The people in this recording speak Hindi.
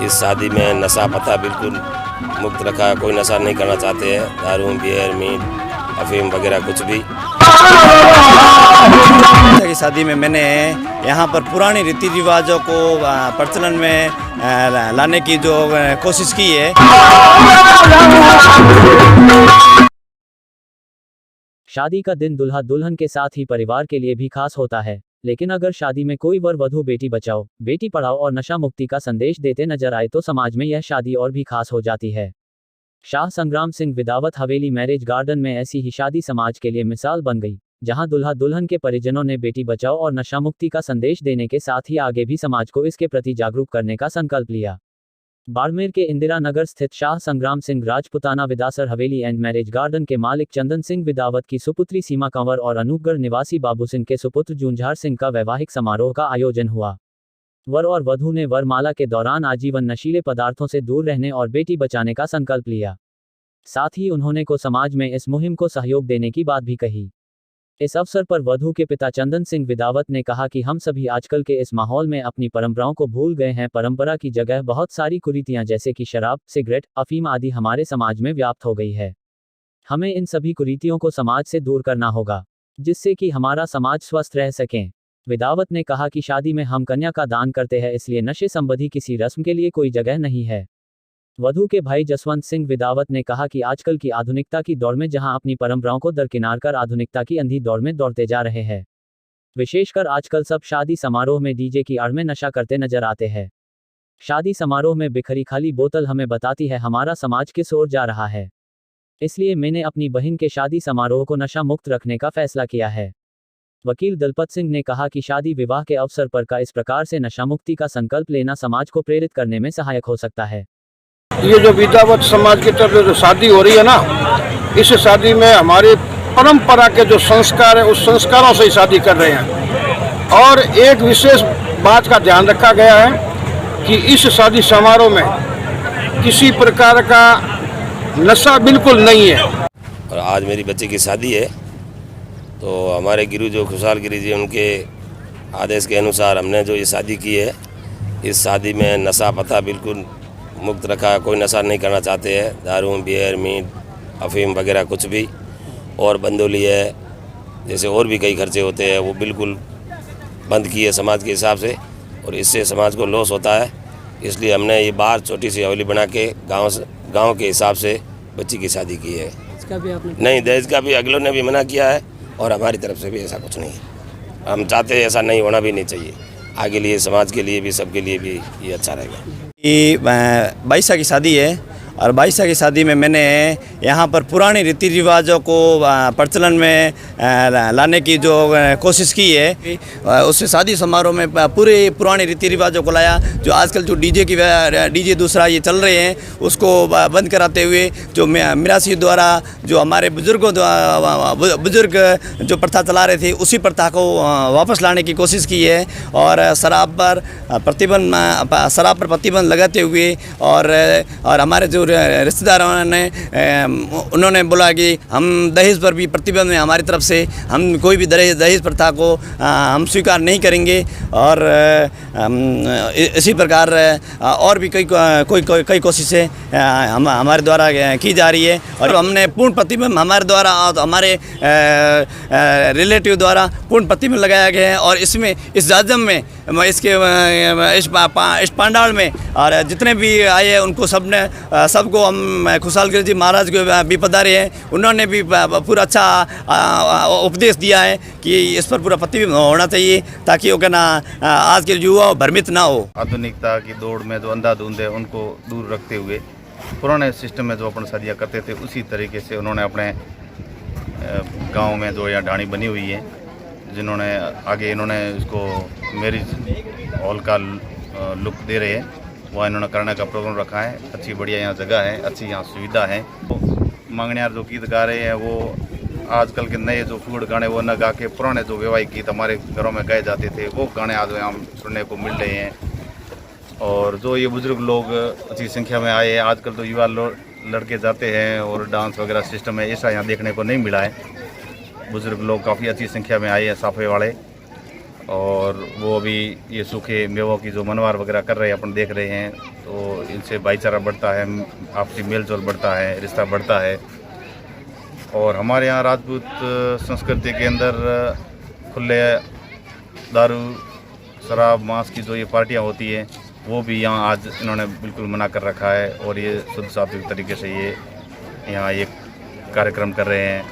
इस शादी में नशा पता बिल्कुल मुक्त रखा है। कोई नशा नहीं करना चाहते हैं, दारू बियर मीट अफीम वगैरह कुछ भी। की शादी में मैंने यहाँ पर पुराने रीति रिवाजों को प्रचलन में लाने की जो कोशिश की है। शादी का दिन दुल्हा दुल्हन के साथ ही परिवार के लिए भी खास होता है, लेकिन अगर शादी में कोई वर वधू बेटी बचाओ बेटी पढ़ाओ और नशा मुक्ति का संदेश देते नजर आए तो समाज में यह शादी और भी खास हो जाती है। शाह संग्राम सिंह विदावत हवेली मैरिज गार्डन में ऐसी ही शादी समाज के लिए मिसाल बन गई, जहां दुल्हा दुल्हन के परिजनों ने बेटी बचाओ और नशा मुक्ति का संदेश देने के साथ ही आगे भी समाज को इसके प्रति जागरूक करने का संकल्प लिया। बाड़मेर के इंदिरा नगर स्थित शाह संग्राम सिंह राजपुताना विदासर हवेली एंड मैरिज गार्डन के मालिक चंदन सिंह विदावत की सुपुत्री सीमा कंवर और अनूपगढ़ निवासी बाबू सिंह के सुपुत्र जूंझार सिंह का वैवाहिक समारोह का आयोजन हुआ। वर और वधू ने वरमाला के दौरान आजीवन नशीले पदार्थों से दूर रहने और बेटी बचाने का संकल्प लिया। साथ ही उन्होंने को समाज में इस मुहिम को सहयोग देने की बात भी कही। इस अवसर पर वधू के पिता चंदन सिंह विदावत ने कहा कि हम सभी आजकल के इस माहौल में अपनी परंपराओं को भूल गए हैं। परंपरा की जगह बहुत सारी कुरीतियां जैसे कि शराब, सिगरेट, अफीम आदि हमारे समाज में व्याप्त हो गई है। हमें इन सभी कुरीतियों को समाज से दूर करना होगा, जिससे कि हमारा समाज स्वस्थ रह सकें। विदावत ने कहा कि शादी में हम कन्या का दान करते हैं, इसलिए नशे संबंधी किसी रस्म के लिए कोई जगह नहीं है। वधू के भाई जसवंत सिंह विदावत ने कहा कि आजकल की आधुनिकता की दौड़ में जहां अपनी परंपराओं को दरकिनार कर आधुनिकता की अंधी दौड़ में दौड़ते जा रहे हैं। विशेषकर आजकल सब शादी समारोह में डीजे की आड़ में नशा करते नजर आते हैं। शादी समारोह में बिखरी खाली बोतल हमें बताती है हमारा समाज किस ओर जा रहा है। इसलिए मैंने अपनी बहन के शादी समारोह को नशा मुक्त रखने का फैसला किया है। वकील दलपत सिंह ने कहा कि शादी विवाह के अवसर पर का इस प्रकार से नशा मुक्ति का संकल्प लेना समाज को प्रेरित करने में सहायक हो सकता है। ये जो विदावत समाज की तरफ जो शादी हो रही है ना, इस शादी में हमारी परंपरा के जो संस्कार है उस संस्कारों से ही शादी कर रहे हैं। और एक विशेष बात का ध्यान रखा गया है कि इस शादी समारोह में किसी प्रकार का नशा बिल्कुल नहीं है। और आज मेरी बच्ची की शादी है, तो हमारे गुरु जो खुशहाल गिरी जी उनके आदेश के अनुसार हमने जो ये शादी की है, इस शादी में नशा पता बिल्कुल मुक्त रखा है। कोई नशा नहीं करना चाहते हैं, दारू बियर मीट अफीम वगैरह कुछ भी। और बंदोली है जैसे और भी कई खर्चे होते हैं वो बिल्कुल बंद किए समाज के हिसाब से, और इससे समाज को लॉस होता है। इसलिए हमने ये बाहर छोटी सी हवेली बना के गांव के हिसाब से बच्ची की शादी की है। इसका भी आपने नहीं, दहेज का भी अगलों ने भी मना किया है और हमारी तरफ से भी ऐसा कुछ नहीं है। हम चाहते हैं ऐसा नहीं होना भी नहीं चाहिए। आगे लिए समाज के लिए भी सबके लिए भी ये अच्छा रहेगा। ये 22 की शादी है और 22 की शादी में मैंने यहाँ पर पुराने रीति रिवाजों को प्रचलन में लाने की जो कोशिश की है। उस शादी समारोह में पूरे पुराने रीति रिवाजों को लाया। जो आजकल जो डीजे दूसरा ये चल रहे हैं उसको बंद कराते हुए जो मिरासी द्वारा जो हमारे बुजुर्ग जो प्रथा चला रहे थे उसी प्रथा को वापस लाने की कोशिश की है। और शराब पर प्रतिबंध लगाते हुए और हमारे जो रिश्तेदारों ने उन्होंने बोला कि हम दहेज पर भी प्रतिबंध है। हमारी तरफ से हम कोई भी दहेज प्रथा को हम स्वीकार नहीं करेंगे। और इसी प्रकार और भी कई कोशिशें हमारे द्वारा की जा रही है। और हमने पूर्ण प्रतिबंध हमारे द्वारा हमारे रिलेटिव द्वारा पूर्ण प्रतिबंध लगाया गया है। और इसमें इस जाजम में इस पंडाल में और जितने भी आए हैं उनको सबको हम खुशहाल गिरी जी महाराज को भी पधारे हैं। उन्होंने भी पूरा अच्छा उपदेश दिया है कि इस पर पूरा प्रतिबंध होना चाहिए ताकि वो कहना आज के युवा भ्रमित ना हो। आधुनिकता की दौड़ में जो अंधाधुंध है उनको दूर रखते हुए पुराने सिस्टम में जो अपन शादियाँ करते थे उसी तरीके से उन्होंने अपने गांव में जो यहाँ ढाणी बनी हुई है, जिन्होंने आगे इन्होंने इसको मैरिज हॉल का लुक दे रहे हैं, वह इन्होंने करने का प्रोग्राम रखा है। अच्छी बढ़िया यहाँ जगह है, अच्छी यहाँ सुविधा है। तो मांगनियार जो गीत गा रहे हैं वो आजकल के नए जो फूड गाने वो न गा के पुराने जो वैवाहिक गीत हमारे घरों में गाए जाते थे वो गाने आज यहाँ सुनने को मिल रहे हैं। और जो ये बुज़ुर्ग लोग अच्छी संख्या में आए हैं, आजकल तो युवा लड़के जाते हैं और डांस वगैरह सिस्टम है, ऐसा यहाँ देखने को नहीं मिला है। बुज़ुर्ग लोग काफ़ी अच्छी संख्या में आए हैं साफे वाले, और वो अभी ये सूखे मेवों की जो मनवार वगैरह कर रहे हैं अपन देख रहे हैं। तो इनसे भाईचारा बढ़ता है, आपसी मेल जोल बढ़ता है, रिश्ता बढ़ता है। और हमारे यहाँ राजपूत संस्कृति के अंदर खुले दारू शराब मांस की जो ये पार्टियाँ होती हैं वो भी यहाँ आज इन्होंने बिल्कुल मना कर रखा है, और ये शुद्ध सात्विक तरीके से ये यहाँ ये कार्यक्रम कर रहे हैं।